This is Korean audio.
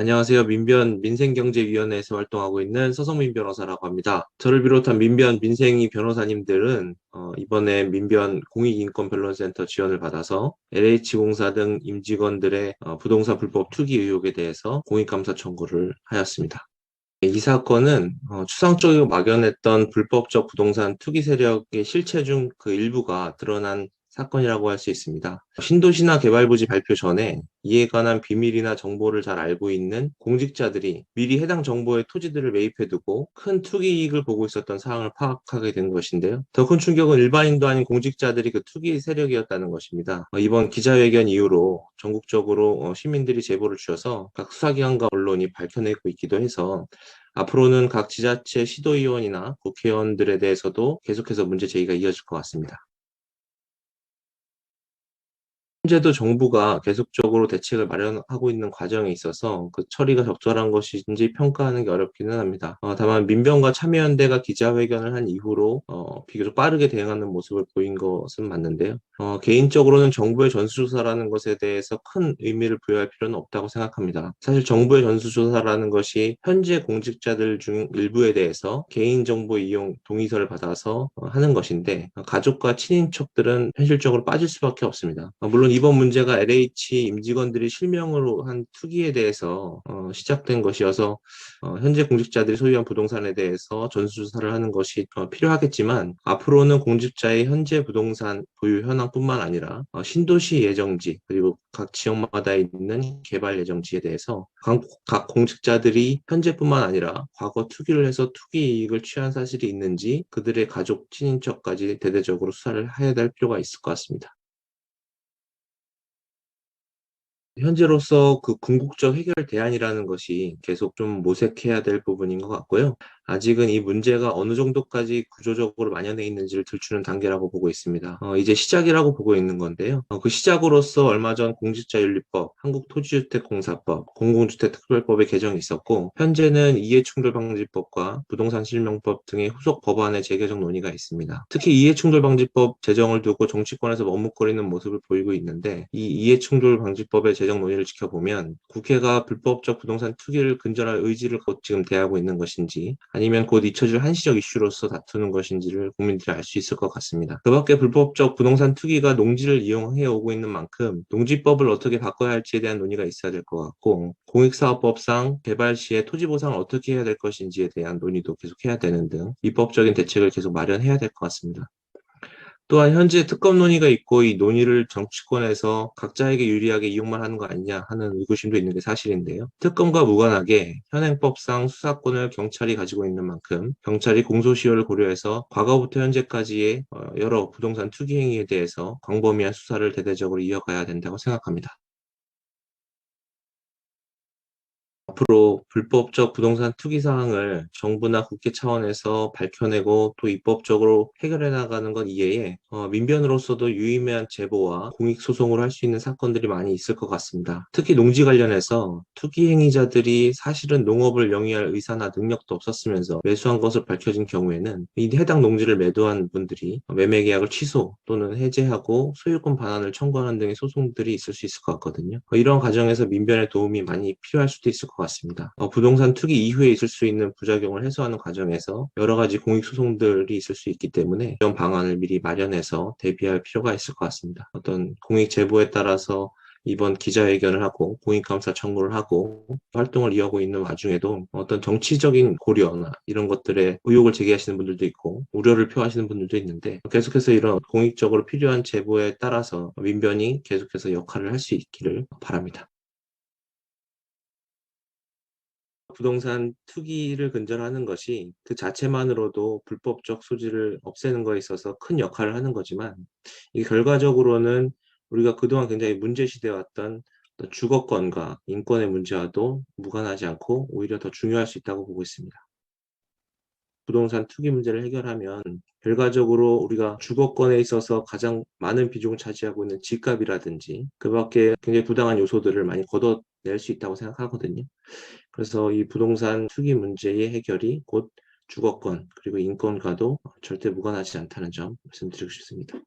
안녕하세요. 민생경제위원회에서 활동하고 있는 서성민 변호사라고 합니다. 저를 비롯한 민생위 변호사님들은 이번에 민변 공익인권변론센터 지원을 받아서 LH공사 등 임직원들의 부동산 불법 투기 의혹에 대해서 공익감사 청구를 하였습니다. 이 사건은 추상적이고 막연했던 불법적 부동산 투기 세력의 실체 중 그 일부가 드러난 사건이라고 할 수 있습니다. 신도시나 개발부지 발표 전에 이에 관한 비밀이나 정보를 잘 알고 있는 공직자들이 미리 해당 정보의 토지들을 매입해두고 큰 투기 이익을 보고 있었던 상황을 파악하게 된 것인데요. 더 큰 충격은 일반인도 아닌 공직자들이 그 투기 세력이었다는 것입니다. 이번 기자회견 이후로 전국적으로 시민들이 제보를 주셔서 각 수사기관과 언론이 밝혀내고 있기도 해서 앞으로는 각 지자체 시도의원이나 국회의원들에 대해서도 계속해서 문제 제기가 이어질 것 같습니다. 현재도 정부가 계속적으로 대책을 마련하고 있는 과정에 있어서 그 처리가 적절한 것인지 평가하는 게 어렵기는 합니다. 다만 민변과 참여연대가 기자회견을 한 이후로 비교적 빠르게 대응하는 모습을 보인 것은 맞는데요. 개인적으로는 정부의 전수조사라는 것에 대해서 큰 의미를 부여할 필요는 없다고 생각합니다. 사실 정부의 전수조사라는 것이 현재 공직자들 중 일부에 대해서 개인정보 이용 동의서를 받아서 하는 것인데 가족과 친인척들은 현실적으로 빠질 수밖에 없습니다. 물론 이번 문제가 LH 임직원들이 실명으로 한 투기에 대해서 시작된 것이어서 현재 공직자들이 소유한 부동산에 대해서 전수조사를 하는 것이 필요하겠지만 앞으로는 공직자의 현재 부동산 보유 현황뿐만 아니라 신도시 예정지 그리고 각 지역마다 있는 개발 예정지에 대해서 각 공직자들이 현재뿐만 아니라 과거 투기를 해서 투기 이익을 취한 사실이 있는지 그들의 가족, 친인척까지 대대적으로 수사를 해야 될 필요가 있을 것 같습니다. 현재로서 그 궁극적 해결 대안이라는 것이 계속 좀 모색해야 될 부분인 것 같고요. 아직은 이 문제가 어느 정도까지 구조적으로 만연해 있는지를 들추는 단계라고 보고 있습니다. 이제 시작이라고 보고 있는 건데요. 그 시작으로서 얼마 전 공직자윤리법, 한국토지주택공사법, 공공주택특별법의 개정이 있었고, 현재는 이해충돌방지법과 부동산실명법 등의 후속 법안의 재개정 논의가 있습니다. 특히 이해충돌방지법 제정을 두고 정치권에서 머뭇거리는 모습을 보이고 있는데, 이 이해충돌방지법의 제정 논의를 지켜보면 국회가 불법적 부동산 투기를 근절할 의지를 곧 지금 대하고 있는 것인지 아니면 곧 잊혀질 한시적 이슈로서 다투는 것인지를 국민들이 알 수 있을 것 같습니다. 그 밖에 불법적 부동산 투기가 농지를 이용해 오고 있는 만큼 농지법을 어떻게 바꿔야 할지에 대한 논의가 있어야 될 것 같고 공익사업법상 개발 시에 토지 보상을 어떻게 해야 될 것인지에 대한 논의도 계속해야 되는 등 입법적인 대책을 계속 마련해야 될 것 같습니다. 또한 현재 특검 논의가 있고 이 논의를 정치권에서 각자에게 유리하게 이용만 하는 거 아니냐 하는 의구심도 있는 게 사실인데요. 특검과 무관하게 현행법상 수사권을 경찰이 가지고 있는 만큼 경찰이 공소시효를 고려해서 과거부터 현재까지의 여러 부동산 투기 행위에 대해서 광범위한 수사를 대대적으로 이어가야 된다고 생각합니다. 앞으로 불법적 부동산 투기 사항을 정부나 국회 차원에서 밝혀내고 또 입법적으로 해결해 나가는 것 이외에 민변으로서도 유의미한 제보와 공익소송을 할 수 있는 사건들이 많이 있을 것 같습니다. 특히 농지 관련해서 투기 행위자들이 사실은 농업을 영위할 의사나 능력도 없었으면서 매수한 것을 밝혀진 경우에는 이 해당 농지를 매도한 분들이 매매 계약을 취소 또는 해제하고 소유권 반환을 청구하는 등의 소송들이 있을 수 있을 것 같거든요. 이런 과정에서 민변의 도움이 많이 필요할 수도 있을 것 같습니다. 부동산 투기 이후에 있을 수 있는 부작용을 해소하는 과정에서 여러 가지 공익 소송들이 있을 수 있기 때문에 이런 방안을 미리 마련해서 대비할 필요가 있을 것 같습니다. 어떤 공익 제보에 따라서 이번 기자회견을 하고 공익감사 청구를 하고 활동을 이어가고 있는 와중에도 어떤 정치적인 고려나 이런 것들에 의혹을 제기하시는 분들도 있고 우려를 표하시는 분들도 있는데 계속해서 이런 공익적으로 필요한 제보에 따라서 민변이 계속해서 역할을 할 수 있기를 바랍니다. 부동산 투기를 근절하는 것이 그 자체만으로도 불법적 소지를 없애는 거에 있어서 큰 역할을 하는 거지만 이 결과적으로는 우리가 그동안 굉장히 문제시되어 왔던 어떤 주거권과 인권의 문제와도 무관하지 않고 오히려 더 중요할 수 있다고 보고 있습니다. 부동산 투기 문제를 해결하면 결과적으로 우리가 주거권에 있어서 가장 많은 비중을 차지하고 있는 집값이라든지 그 밖에 굉장히 부당한 요소들을 많이 걷어낼 수 있다고 생각하거든요. 그래서 이 부동산 투기 문제의 해결이 곧 주거권 그리고 인권과도 절대 무관하지 않다는 점 말씀드리고 싶습니다.